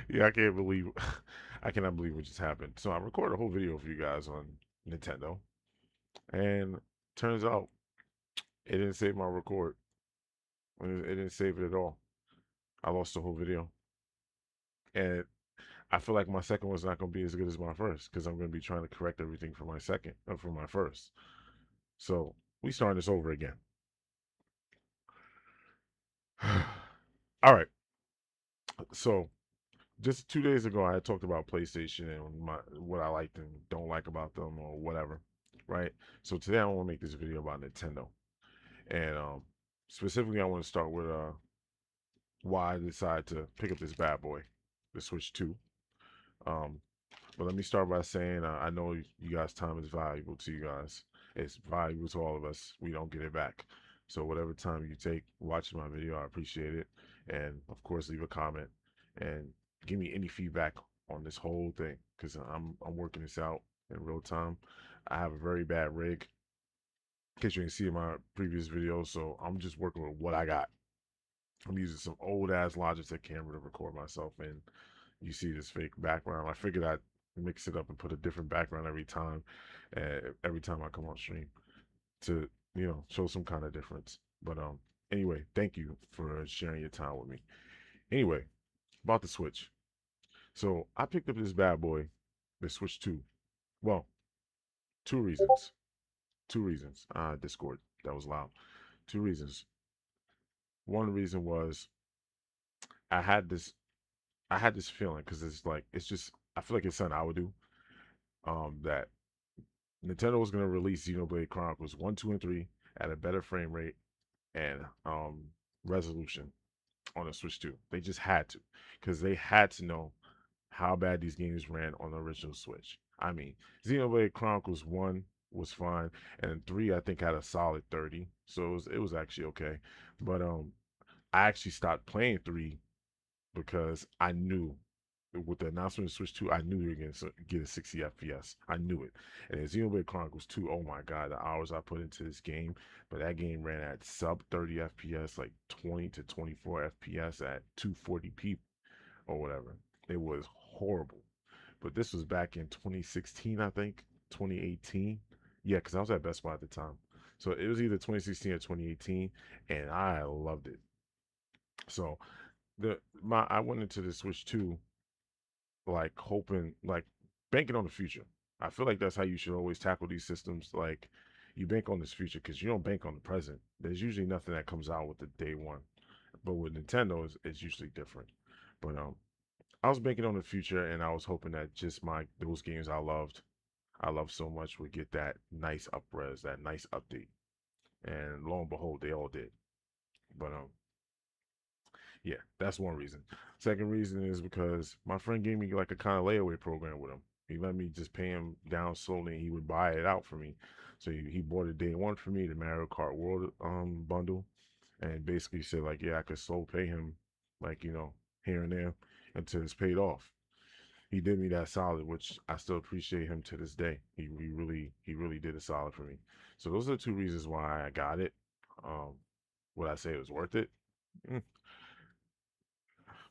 Yeah, I can't believe I cannot believe what just happened. So I recorded a whole video for you guys on Nintendo, and turns out it didn't save my record. It didn't save it at all. I lost the whole video, and I feel like my second one's not going to be as good as my first because I'm going to be trying to correct everything for my second, for my first. So we starting this over again. All right. So just 2 days ago, I had talked about PlayStation and what I liked and don't like about them or whatever, right? So today I want to make this video about Nintendo, and specifically I want to start with why I decided to pick up this bad boy, the Switch 2. Um, but let me start by saying I know you guys' time is valuable to you guys. It's valuable to all of us. We don't get it back. So whatever time you take watching my video, I appreciate it. And of course, leave a comment and give me any feedback on this whole thing because I'm working this out in real time. I have a very bad rig, in case you didn't see in my previous video. So I'm just working with what I got. I'm using some old ass Logitech camera to record myself, and you see this fake background. I figured I'd mix it up and put a different background every time I come on stream to show some kind of difference. But anyway, thank you for sharing your time with me. Anyway, about the Switch. So I picked up this bad boy, the Switch 2. Well, two reasons. Two reasons. Discord. That was loud. Two reasons. One reason was I had this I had this feeling because it's just I feel like it's something I would do. That Nintendo was gonna release Xenoblade Chronicles 1, 2, and 3 at a better frame rate and resolution on the Switch 2. They just had to, because they had to know how bad these games ran on the original Switch. I mean, Xenoblade Chronicles 1 was fine, and 3 I think had a solid 30, so it was actually okay. But I actually stopped playing 3 because I knew with the announcement of Switch 2, I knew we were going to get a 60 FPS. I knew it. And then Xenoblade Chronicles 2, oh my God, the hours I put into this game. But that game ran at sub 30 FPS, like 20 to 24 FPS at 240p or whatever. It was horrible. But this was back in 2016, I think, 2018. Yeah, because I was at Best Buy at the time. So it was either 2016 or 2018, and I loved it. So I went into the Switch 2 like hoping, like banking on the future. I feel like that's how you should always tackle these systems. Like you bank on this future because you don't bank on the present. There's usually nothing that comes out with the day one, but with Nintendo, it's usually different. But I was banking on the future, and I was hoping that just those games I loved so much, would get that nice upres, that nice update. And lo and behold, they all did. But yeah, that's one reason. Second reason is because my friend gave me like a kind of layaway program with him. He let me just pay him down slowly and he would buy it out for me. So he bought it day one for me, the Mario Kart World bundle, and basically said like, yeah, I could slow pay him like, here and there until it's paid off. He did me that solid, which I still appreciate him to this day. He really did a solid for me. So those are the two reasons why I got it. Um, would I say it was worth it? Mm,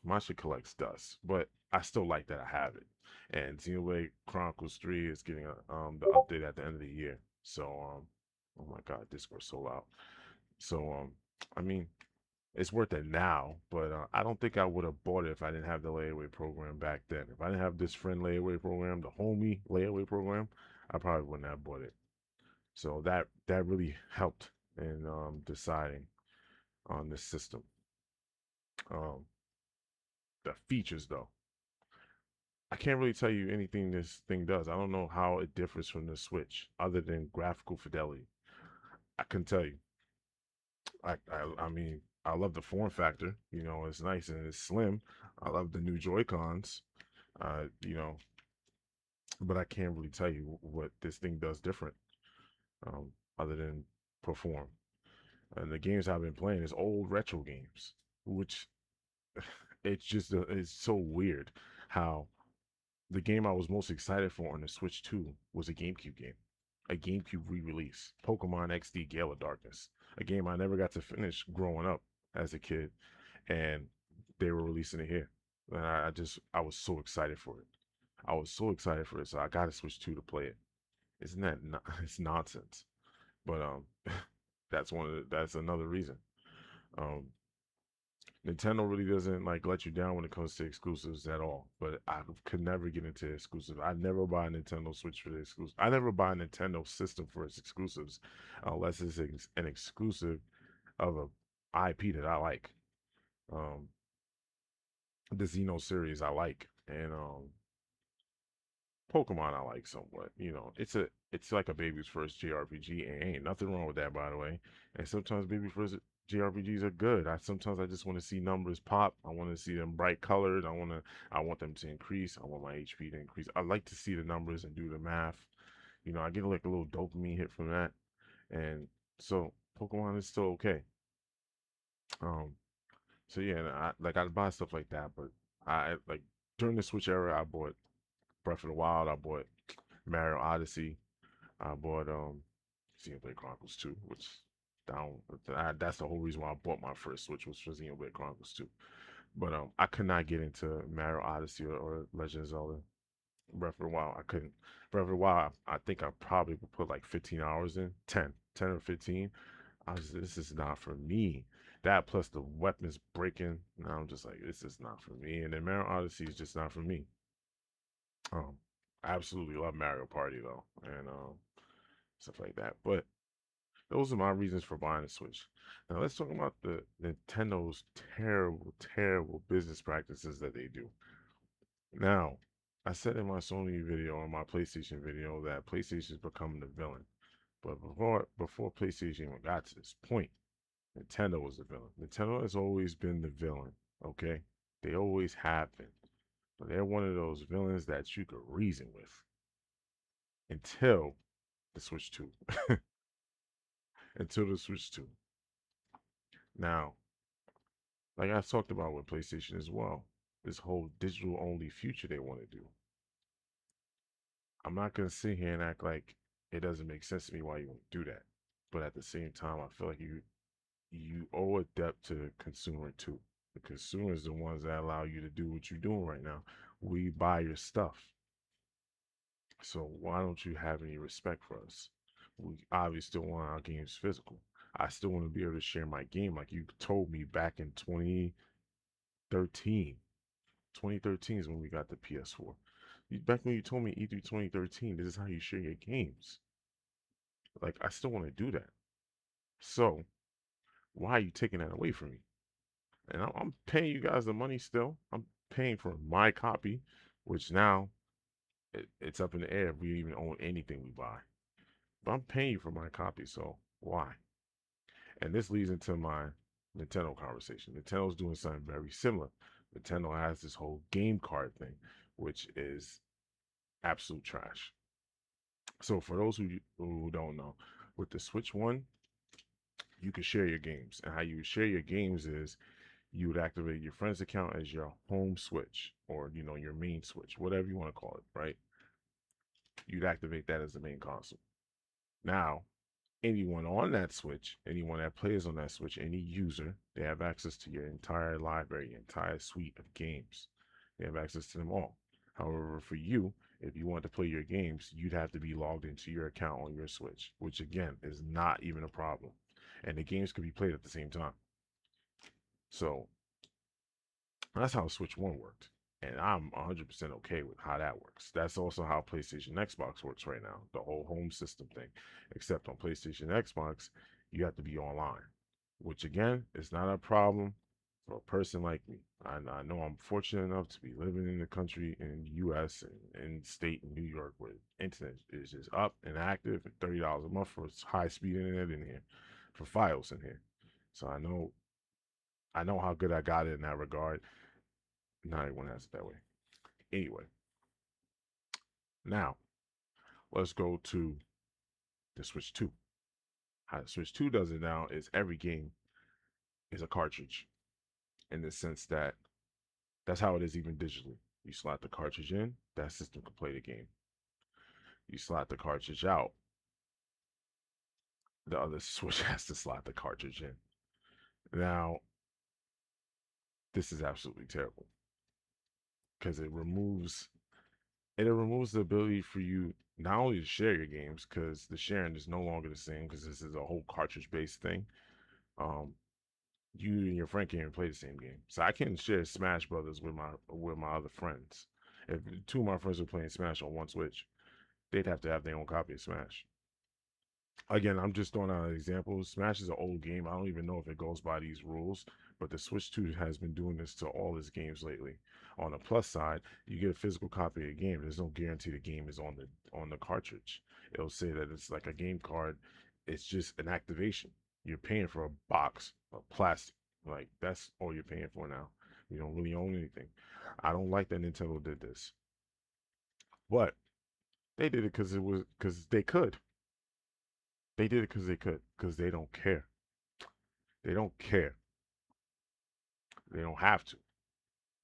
my shit collects dust, but I still like that I have it. And Xenoblade Chronicles 3 is getting the update at the end of the year. So oh my god, Discord's so loud. So I mean, it's worth it now, but I don't think I would have bought it if I didn't have the layaway program back then. If I didn't have this friend layaway program, the homie layaway program, I probably wouldn't have bought it. So that really helped in deciding on this system. Um, the features though, I can't really tell you anything this thing does. I don't know how it differs from the Switch other than graphical fidelity. I couldn't tell you. I mean, I love the form factor. It's nice and it's slim. I love the new Joy Cons. Uh, you know, but I can't really tell you what this thing does different, other than perform. And the games I've been playing is old retro games, which it's so weird how the game I was most excited for on the Switch 2 was a GameCube game, a GameCube re-release, Pokemon XD Gale of Darkness, a game I never got to finish growing up as a kid, and they were releasing it here. And I was so excited for it. I was so excited for it, so I got to Switch 2 to play it. Isn't that it's nonsense? But that's another reason. Um, Nintendo really doesn't like let you down when it comes to exclusives at all. But I could never get into exclusive. I never buy a Nintendo Switch for the exclusive. I never buy a Nintendo system for its exclusives, unless it's an exclusive of a IP that I like. Um, the Xeno series I like, and Pokemon I like somewhat. It's like a baby's first JRPG, and ain't nothing wrong with that, by the way. And sometimes baby first JRPGs are good. Sometimes I just want to see numbers pop. I want to see them bright colored. I want them to increase. I want my HP to increase. I like to see the numbers and do the math. I get like a little dopamine hit from that, and so Pokemon is still okay. Um, so yeah, I buy stuff like that, but I like during the Switch era, I bought Breath of the Wild. I bought Mario Odyssey. I bought Xenoblade Chronicles 2, which down that's the whole reason why I bought my first Switch was for Xenoblade Chronicles 2. But I could not get into Mario Odyssey or Legend of Zelda Breath of the Wild. I couldn't. Breath of the Wild, I think I probably would put like 15 hours in, 10 or 15. This is not for me. That plus the weapons breaking, and I'm just like, this is not for me. And then Mario Odyssey is just not for me. Um, I absolutely love Mario Party though, and stuff like that. But those are my reasons for buying a Switch. Now let's talk about the Nintendo's terrible, terrible business practices that they do. Now, I said in my Sony video and my PlayStation video that PlayStation is becoming the villain. But before PlayStation even got to this point, Nintendo was the villain. Nintendo has always been the villain, okay? They always have been. But they're one of those villains that you could reason with until the Switch 2. Until the Switch 2. Now, like I talked about with PlayStation as well, this whole digital only future they want to do. I'm not going to sit here and act like it doesn't make sense to me why you want to do that. But at the same time, I feel like you owe a debt to the consumer too. The consumer is the ones that allow you to do what you're doing right now. We buy your stuff. So why don't you have any respect for us? We obviously still want our games physical. I still want to be able to share my game like you told me back in 2013. 2013 is when we got the PS4. Back when you told me E3 2013, this is how you share your games. Like, I still want to do that. So, why are you taking that away from me? And I'm paying you guys the money still. I'm paying for my copy, which now it's up in the air if we even own anything we buy. But I'm paying you for my copy, so why? And this leads into my Nintendo conversation. Nintendo's doing something very similar. Nintendo has this whole game card thing, which is absolute trash. So for those who don't know, with the Switch One, you can share your games, and how you share your games is you would activate your friend's account as your home Switch, or your main Switch, whatever you want to call it, right? You'd activate that as the main console. Now, anyone on that Switch, anyone that plays on that Switch, any user, they have access to your entire library, your entire suite of games. They have access to them all. However, for you, if you want to play your games, you'd have to be logged into your account on your Switch, which again is not even a problem. And the games could be played at the same time. So that's how Switch 1 worked. And I'm 100% okay with how that works. That's also how PlayStation Xbox works right now, the whole home system thing. Except on PlayStation Xbox, you have to be online, which again is not a problem for a person like me. I know I'm fortunate enough to be living in the country in the US and in state in New York where internet is just up and active and $30 a month for high speed internet in here, for files in here. So I know how good I got it in that regard. Not everyone has it that way. Anyway, now let's go to the Switch 2. How the Switch 2 does it now is every game is a cartridge in the sense that that's how it is even digitally. You slot the cartridge in, that system can play the game. You slot the cartridge out, the other Switch has to slot the cartridge in. Now, this is absolutely terrible because it removes the ability for you not only to share your games because the sharing is no longer the same because this is a whole cartridge based thing. Um, you and your friend can't even play the same game. So I can share Smash Brothers with my other friends. If two of my friends were playing Smash on one Switch, they'd have to have their own copy of Smash. Again, I'm just throwing out examples. Smash is an old game. I don't even know if it goes by these rules, but the Switch 2 has been doing this to all its games lately. On the plus side, you get a physical copy of the game. There's no guarantee the game is on the cartridge. It'll say that it's like a game card. It's just an activation. You're paying for a box of plastic. Like that's all you're paying for now. You don't really own anything. I don't like that Nintendo did this, but they did it because they could. They did it because they could, because they don't care. They don't care. They don't have to.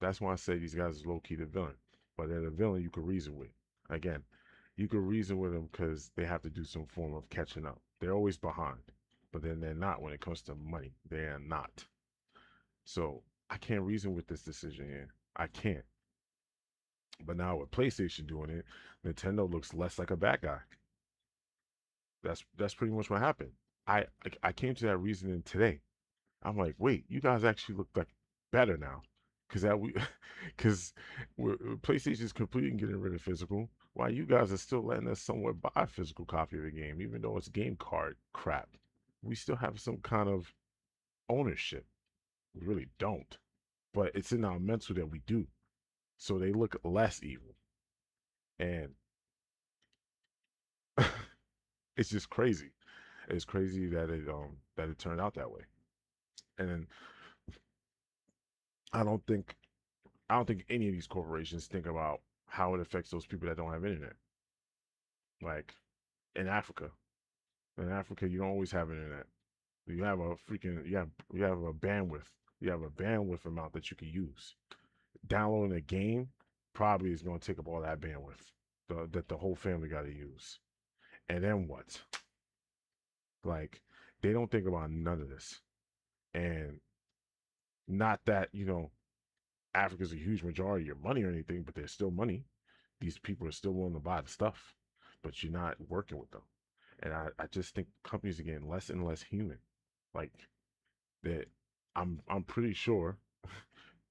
That's why I say these guys are low key the villain. But they're the villain you can reason with. Again, you can reason with them because they have to do some form of catching up. They're always behind, but then they're not when it comes to money. They are not. So I can't reason with this decision here. I can't. But now with PlayStation doing it, Nintendo looks less like a bad guy. That's pretty much what happened. I came to that reasoning today. I'm like, wait, you guys actually look like better now, because that we, because PlayStation's completely getting rid of physical. Why you guys are still letting us somewhere buy a physical copy of the game, even though it's game card crap. We still have some kind of ownership. We really don't, but it's in our mental that we do. So they look less evil, and it's just crazy. It's crazy that it turned out that way. And then I don't think I don't think any of these corporations think about how it affects those people that don't have internet. Like in Africa, you don't always have internet. You have a bandwidth. You have a bandwidth amount that you can use. Downloading a game probably is going to take up all that bandwidth that the whole family got to use. And then what? Like they don't think about none of this. And not that Africa's a huge majority of your money or anything, but there's still money. These people are still willing to buy the stuff, but you're not working with them. And I just think companies are getting less and less human. Like that I'm pretty sure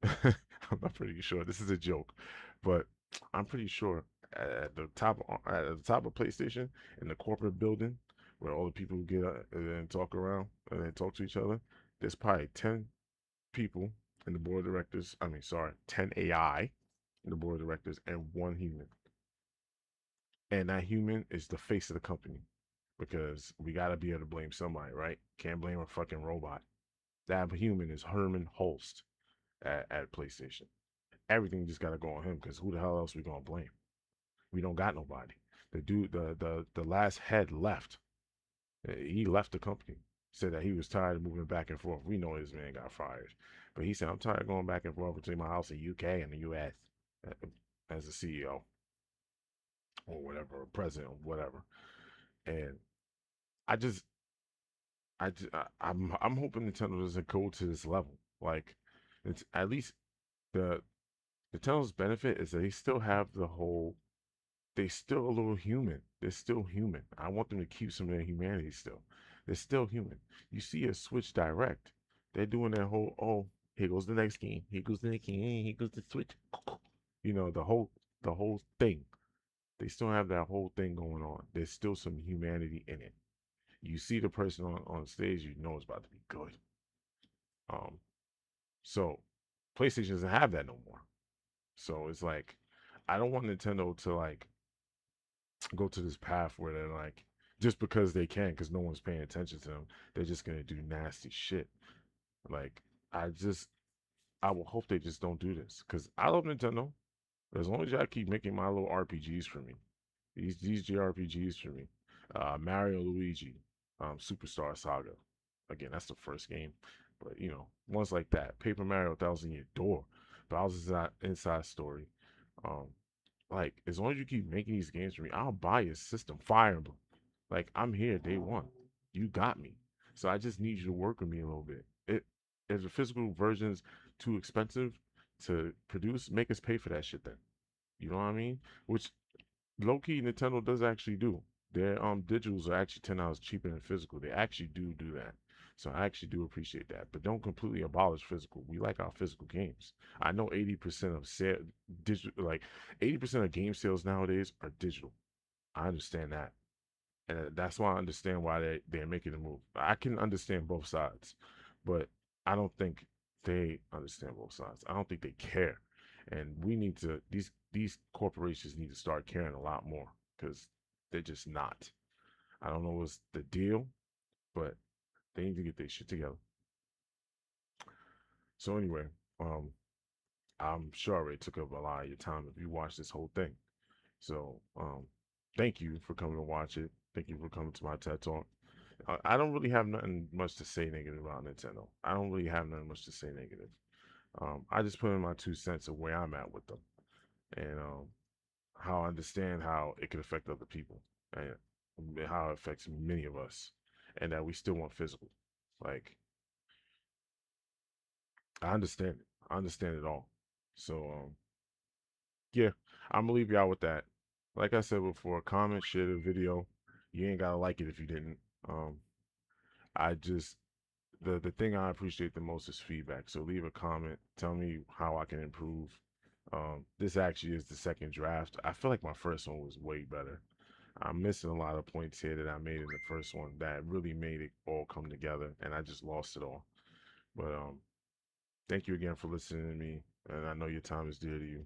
I'm not pretty sure this is a joke, but I'm pretty sure at the top of PlayStation in the corporate building where all the people get and talk around and then talk to each other, there's probably 10 people in the board of directors. I mean, sorry, 10 AI in the board of directors and one human. And that human is the face of the company because we got to be able to blame somebody, right? Can't blame a fucking robot. That human is Herman Holst at PlayStation. Everything just got to go on him because who the hell else we going to blame? We don't got nobody. The dude, the last head left. He left the company. Said that he was tired of moving back and forth. We know this man got fired, but he said, "I'm tired of going back and forth between my house in UK and the US as a CEO or whatever, or president or whatever." And I just, I'm hoping Nintendo doesn't go to this level. Like, it's at least the Nintendo's benefit is that they still have the whole. They still a little human. They're still human. I want them to keep some of their humanity still. They're still human. You see a Switch Direct, they're doing that whole here goes the next game. Here goes the next game. Here goes the Switch. You know the whole thing. They still have that whole thing going on. There's still some humanity in it. You see the person on stage, you know it's about to be good. Um, so PlayStation doesn't have that no more. So it's like I don't want Nintendo to like go to this path where they're like just because they can, because no one's paying attention to them, they're just gonna do nasty shit. Like I just I will hope they just don't do this because I love Nintendo. As long as y'all keep making my little RPGs for me, these JRPGs for me, Mario Luigi, Superstar Saga. Again, that's the first game, but ones like that, Paper Mario Thousand Year Door, Bowser's Inside Story. Um, like as long as you keep making these games for me, I'll buy your system. Fire Emblem, like I'm here day one. You got me, so I just need you to work with me a little bit. If the physical versions too expensive to produce, make us pay for that shit then. You know what I mean? Which low key Nintendo does actually do. Their digitals are actually $10 cheaper than physical. They actually do that. So I actually do appreciate that. But don't completely abolish physical. We like our physical games. I know 80% of digital, like 80% of game sales nowadays are digital. I understand that. And that's why I understand why they're making the move. I can understand both sides, but I don't think they understand both sides. I don't think they care, and we need to these corporations need to start caring a lot more because they're just not. I don't know what's the deal, but they need to get their shit together. So anyway, um, I'm sure I already took up a lot of your time if you watched this whole thing. So thank you for coming to watch it. Thank you for coming to my TED Talk. I don't really have nothing much to say negative about Nintendo. I don't really have nothing much to say negative. I just put in my 2 cents of where I'm at with them and how I understand how it could affect other people and how it affects many of us, and that we still want physical. Like I understand it. I understand it all. So yeah, I'm gonna leave y'all with that. Like I said before, comment, share the video. You ain't gotta like it if you didn't. Um, I just the thing I appreciate the most is feedback. So leave a comment. Tell me how I can improve. This actually is the second draft. I feel like my first one was way better. I'm missing a lot of points here that I made in the first one that really made it all come together, and I just lost it all. But thank you again for listening to me, and I know your time is dear to you.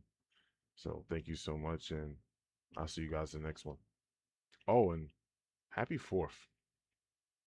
So thank you so much, and I'll see you guys in the next one. Oh, and happy 4th.